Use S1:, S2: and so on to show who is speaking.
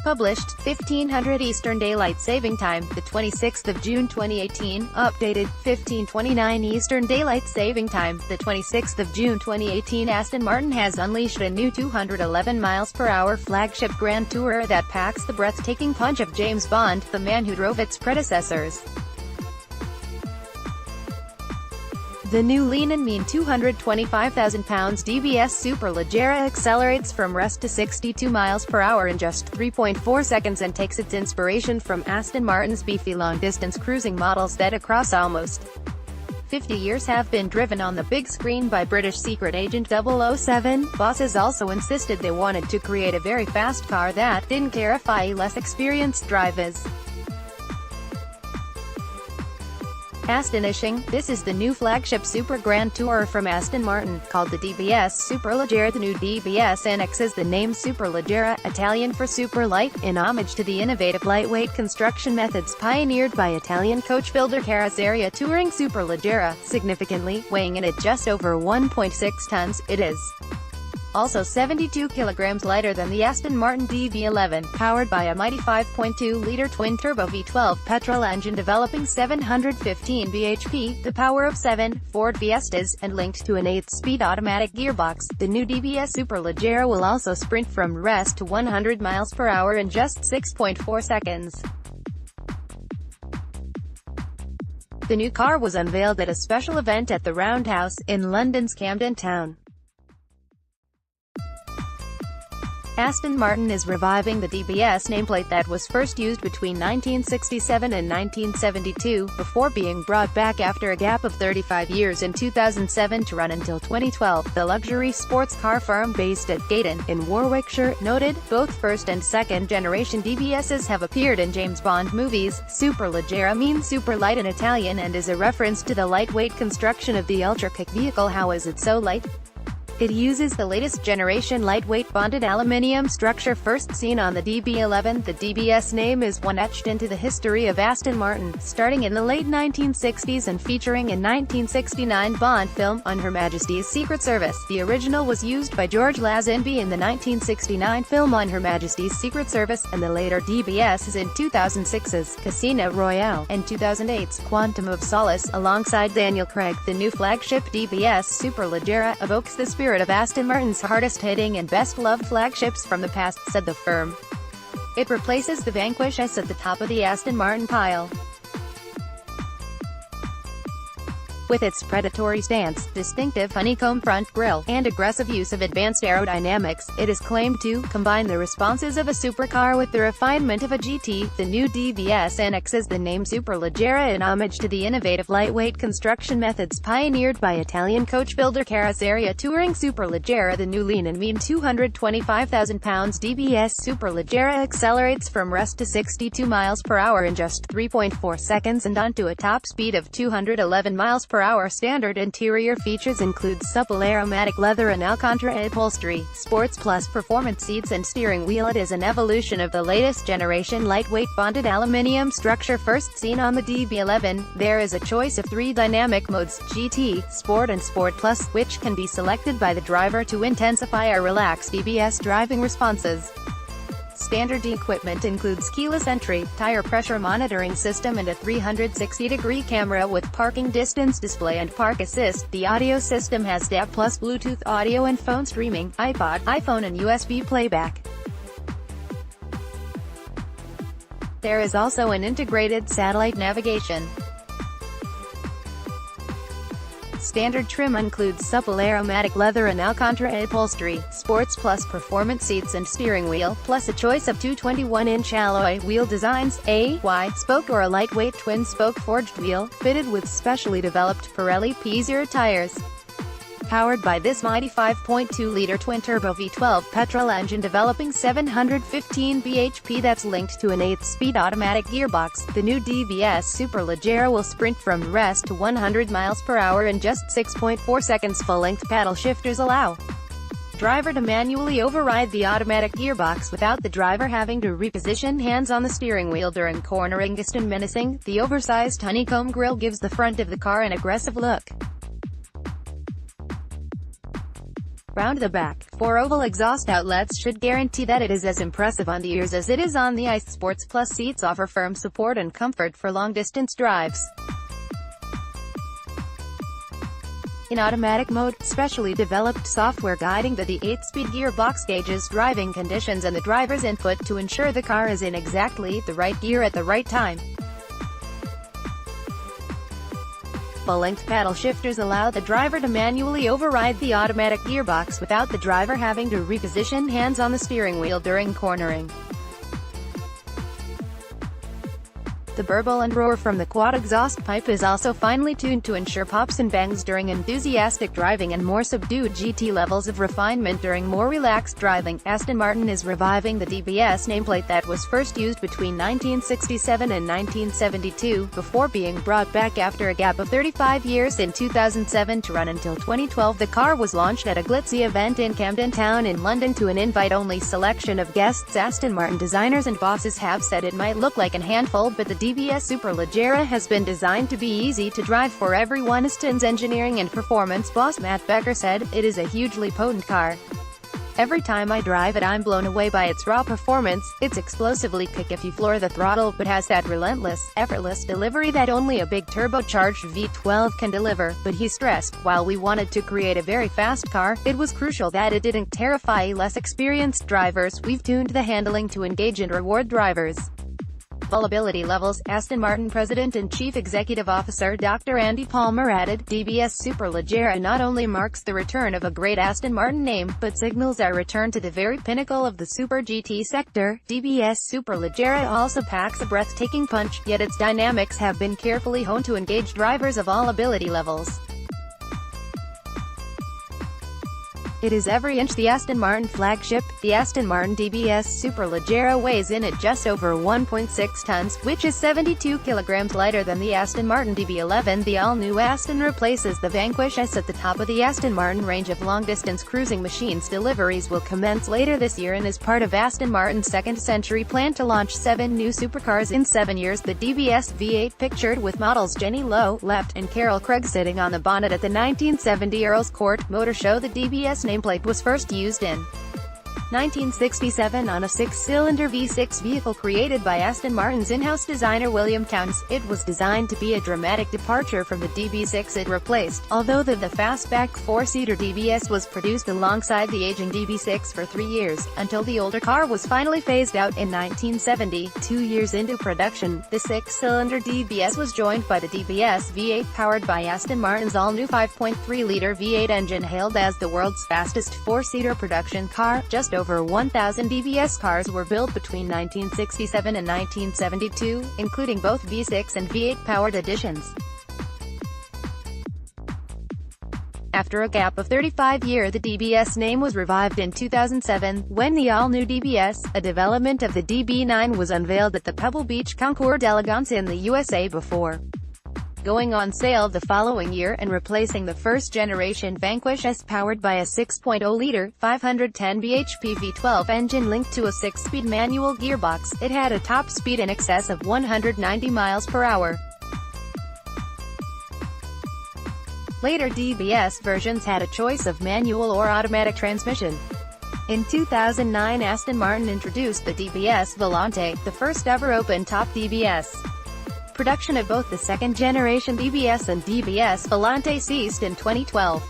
S1: Published, 1500 Eastern Daylight Saving Time, the 26th of June 2018. Updated, 1529 Eastern Daylight Saving Time, the 26th of June 2018. Aston Martin has unleashed a new 211 mph flagship Grand Tourer that packs the breathtaking punch of James Bond, the man who drove its predecessors. The new lean and mean 225,000 pounds DBS Superleggera accelerates from rest to 62 mph in just 3.4 seconds and takes its inspiration from Aston Martin's beefy long-distance cruising models that across almost 50 years have been driven on the big screen by British secret agent 007. Bosses also insisted they wanted to create a very fast car that didn't care if less experienced drivers. Astonishing, this is the new flagship Super Grand Tourer from Aston Martin, called the DBS Superleggera. The new DBS annexes the name Superleggera, Italian for super light, in homage to the innovative lightweight construction methods pioneered by Italian coach builder Carrozzeria Touring Superleggera. Significantly, weighing in at just over 1.6 tons, it is also 72 kilograms lighter than the Aston Martin DB11, powered by a mighty 5.2-liter twin-turbo V12 petrol engine developing 715 bhp, the power of 7 Ford Fiestas, and linked to an 8-speed automatic gearbox. The new DBS Superleggera will also sprint from rest to 100 mph in just 6.4 seconds. The new car was unveiled at a special event at the Roundhouse, in London's Camden Town. Aston Martin is reviving the DBS nameplate that was first used between 1967 and 1972, before being brought back after a gap of 35 years in 2007 to run until 2012. The luxury sports car firm based at Gayton, in Warwickshire, noted, both first and second generation DBSs have appeared in James Bond movies. Superleggera means super light in Italian and is a reference to the lightweight construction of the ultra-quick vehicle. How is it so light? It uses the latest generation lightweight bonded aluminium structure first seen on the DB11. The DBS name is one etched into the history of Aston Martin, starting in the late 1960s and featuring a 1969 Bond film, On Her Majesty's Secret Service. The original was used by George Lazenby in the 1969 film On Her Majesty's Secret Service, and the later DBSs in 2006's Casino Royale, and 2008's Quantum of Solace, alongside Daniel Craig. The new flagship DBS Superleggera evokes the spirit of Aston Martin's hardest-hitting and best-loved flagships from the past, said the firm. It replaces the Vanquish S at the top of the Aston Martin pile. With its predatory stance, distinctive honeycomb front grille, and aggressive use of advanced aerodynamics, it is claimed to combine the responses of a supercar with the refinement of a GT. The new DBS annexes the name Superleggera in homage to the innovative lightweight construction methods pioneered by Italian coach builder Carrozzeria Touring Superleggera. The new lean and mean 225,000 pounds DBS Superleggera accelerates from rest to 62 mph in just 3.4 seconds and onto a top speed of 211 mph. Standard interior features include supple aromatic leather and Alcantara upholstery, Sports Plus performance seats and steering wheel. It is an evolution of the latest generation lightweight bonded aluminium structure first seen on the DB11. There is a choice of 3 dynamic modes, GT, Sport and Sport Plus, which can be selected by the driver to intensify or relax DBS driving responses. Standard equipment includes keyless entry, tire pressure monitoring system and a 360-degree camera with parking distance display and park assist. The audio system has DAB+, Bluetooth audio and phone streaming, iPod, iPhone and USB playback. There is also an integrated satellite navigation. Standard trim includes supple aromatic leather and Alcantara upholstery, Sports Plus performance seats and steering wheel, plus a choice of 2 21-inch alloy wheel designs, a Y spoke or a lightweight twin-spoke forged wheel, fitted with specially developed Pirelli P0 tires. Powered by this mighty 5.2-liter twin-turbo V12 petrol engine developing 715 bhp that's linked to an 8-speed automatic gearbox, the new DBS Superleggera will sprint from rest to 100 mph in just 6.4 seconds. Full-length paddle shifters allow driver to manually override the automatic gearbox without the driver having to reposition hands on the steering wheel during cornering. And menacing, the oversized honeycomb grille gives the front of the car an aggressive look. Round the back, 4 oval exhaust outlets should guarantee that it is as impressive on the ears as it is on the ice. Sports Plus seats offer firm support and comfort for long-distance drives. In automatic mode, specially developed software guiding the 8-speed gearbox gauges driving conditions and the driver's input to ensure the car is in exactly the right gear at the right time. Full-length paddle shifters allow the driver to manually override the automatic gearbox without the driver having to reposition hands on the steering wheel during cornering. The burble and roar from the quad exhaust pipe is also finely tuned to ensure pops and bangs during enthusiastic driving and more subdued GT levels of refinement during more relaxed driving. Aston Martin is reviving the DBS nameplate that was first used between 1967 and 1972, before being brought back after a gap of 35 years in 2007 to run until 2012. The car was launched at a glitzy event in Camden Town in London to an invite-only selection of guests. Aston Martin designers and bosses have said it might look like a handful, but the DBS Superleggera has been designed to be easy to drive for everyone. Aston's engineering and performance boss Matt Becker said, "It is a hugely potent car. Every time I drive it I'm blown away by its raw performance. It's explosively quick if you floor the throttle, but has that relentless, effortless delivery that only a big turbocharged V12 can deliver." But he stressed, while we wanted to create a very fast car, it was crucial that it didn't terrify less experienced drivers. We've tuned the handling to engage and reward drivers. Vulnerability levels. Aston Martin President and Chief Executive Officer Dr. Andy Palmer added, "DBS Superleggera not only marks the return of a great Aston Martin name, but signals our return to the very pinnacle of the Super GT sector." DBS Superleggera also packs a breathtaking punch, yet its dynamics have been carefully honed to engage drivers of all ability levels. It is every inch the Aston Martin flagship. The Aston Martin DBS Superleggera weighs in at just over 1.6 tons, which is 72 kilograms lighter than the Aston Martin DB11. The all-new Aston replaces the Vanquish S at the top of the Aston Martin range of long-distance cruising machines. Deliveries will commence later this year and is part of Aston Martin's second-century plan to launch 7 new supercars in 7 years. The DBS V8 pictured with models Jenny Lowe, left, and Carol Craig sitting on the bonnet at the 1970 Earl's Court Motor Show. The DBS nameplate was first used in 1967 on a 6-cylinder V6 vehicle created by Aston Martin's in-house designer William Towns. It was designed to be a dramatic departure from the DB6 it replaced, although the fastback 4-seater DBS was produced alongside the aging DB6 for 3 years, until the older car was finally phased out in 1970. 2 years into production, the 6-cylinder DBS was joined by the DBS V8 powered by Aston Martin's all-new 5.3-liter V8 engine, hailed as the world's fastest 4-seater production car. Just over 1,000 DBS cars were built between 1967 and 1972, including both V6 and V8 powered editions. After a gap of 35 years, the DBS name was revived in 2007, when the all-new DBS, a development of the DB9, was unveiled at the Pebble Beach Concours d'Elegance in the USA before going on sale the following year, and replacing the first-generation Vanquish S powered by a 6.0-liter, 510 bhp V12 engine linked to a 6-speed manual gearbox. It had a top speed in excess of 190 miles per hour. Later DBS versions had a choice of manual or automatic transmission. In 2009, Aston Martin introduced the DBS Volante, the first-ever open-top DBS. Production of both the second-generation DBS and DBS Volante ceased in 2012.